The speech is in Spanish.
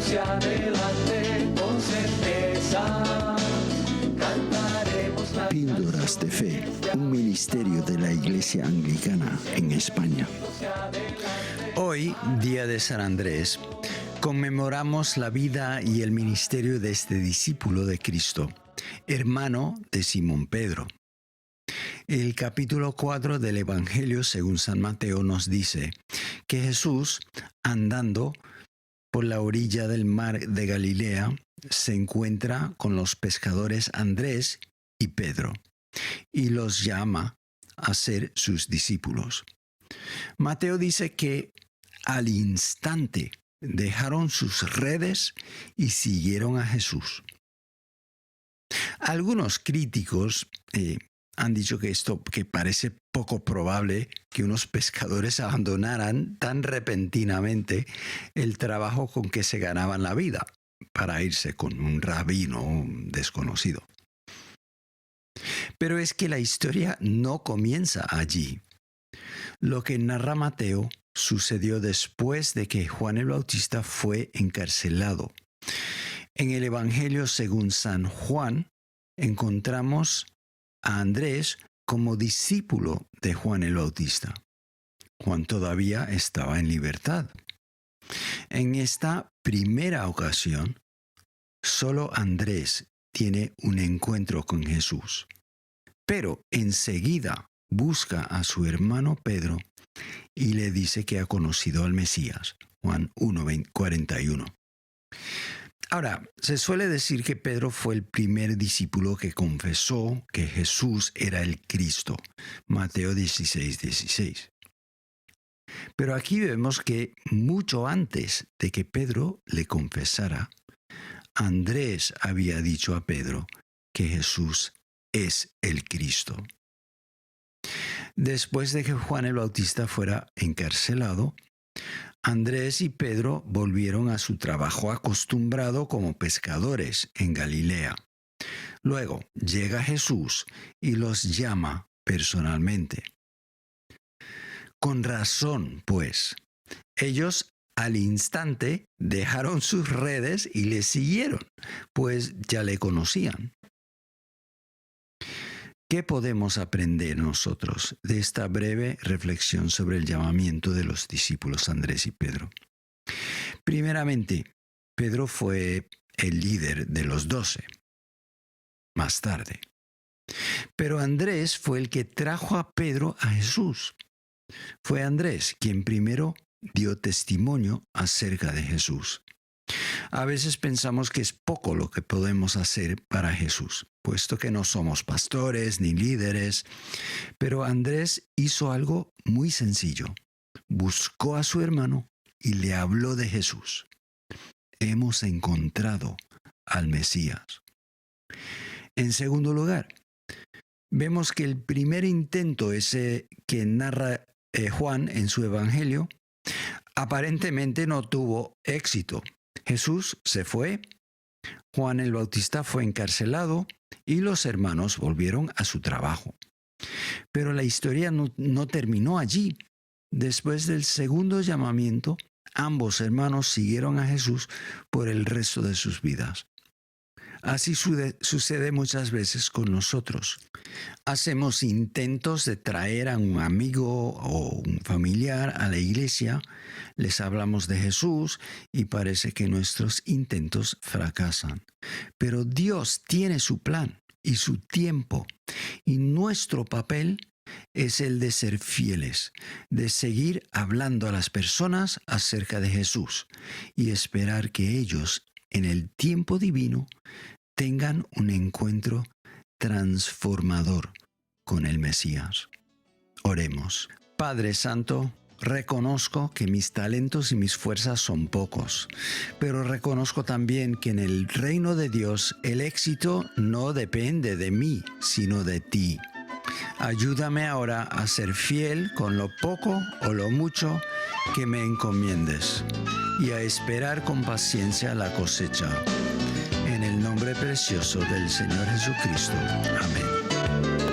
hacia adelante con certeza. Cantaremos la Píldoras de Fe, un ministerio de la Iglesia Anglicana en España. Hoy, día de San Andrés, conmemoramos la vida y el ministerio de este discípulo de Cristo, hermano de Simón Pedro. El capítulo 4 del Evangelio según San Mateo nos dice que Jesús, andando por la orilla del mar de Galilea, se encuentra con los pescadores Andrés y Pedro y los llama a ser sus discípulos. Mateo dice que al instante dejaron sus redes y siguieron a Jesús. Algunos críticos han dicho que parece poco probable que unos pescadores abandonaran tan repentinamente el trabajo con que se ganaban la vida para irse con un rabino desconocido. Pero es que la historia no comienza allí. Lo que narra Mateo sucedió después de que Juan el Bautista fue encarcelado. En el Evangelio según San Juan encontramos a Andrés como discípulo de Juan el Bautista. Juan todavía estaba en libertad. En esta primera ocasión, solo Andrés tiene un encuentro con Jesús, pero enseguida busca a su hermano Pedro y le dice que ha conocido al Mesías. Juan 1:41. Ahora, se suele decir que Pedro fue el primer discípulo que confesó que Jesús era el Cristo. Mateo 16:16. Pero aquí vemos que mucho antes de que Pedro le confesara, Andrés había dicho a Pedro que Jesús es el Cristo. Después de que Juan el Bautista fuera encarcelado, Andrés y Pedro volvieron a su trabajo acostumbrado como pescadores en Galilea. Luego llega Jesús y los llama personalmente. Con razón, pues, ellos al instante dejaron sus redes y le siguieron, pues ya le conocían. ¿Qué podemos aprender nosotros de esta breve reflexión sobre el llamamiento de los discípulos Andrés y Pedro? Primeramente, Pedro fue el líder de los 12, más tarde. Pero Andrés fue el que trajo a Pedro a Jesús. Fue Andrés quien primero dio testimonio acerca de Jesús. A veces pensamos que es poco lo que podemos hacer para Jesús, puesto que no somos pastores ni líderes, pero Andrés hizo algo muy sencillo. Buscó a su hermano y le habló de Jesús. Hemos encontrado al Mesías. En segundo lugar, vemos que el primer intento, ese que narra Juan en su Evangelio, aparentemente no tuvo éxito. Jesús se fue, Juan el Bautista fue encarcelado y los hermanos volvieron a su trabajo. Pero la historia no terminó allí. Después del segundo llamamiento, ambos hermanos siguieron a Jesús por el resto de sus vidas. Así sucede muchas veces con nosotros. Hacemos intentos de traer a un amigo o un familiar a la iglesia, les hablamos de Jesús y parece que nuestros intentos fracasan. Pero Dios tiene su plan y su tiempo, y nuestro papel es el de ser fieles, de seguir hablando a las personas acerca de Jesús y esperar que ellos, en el tiempo divino, tengan un encuentro transformador con el Mesías. Oremos. Padre Santo, reconozco que mis talentos y mis fuerzas son pocos, pero reconozco también que en el reino de Dios el éxito no depende de mí, sino de ti. Ayúdame ahora a ser fiel con lo poco o lo mucho que me encomiendes y a esperar con paciencia la cosecha. En el nombre precioso del Señor Jesucristo. Amén.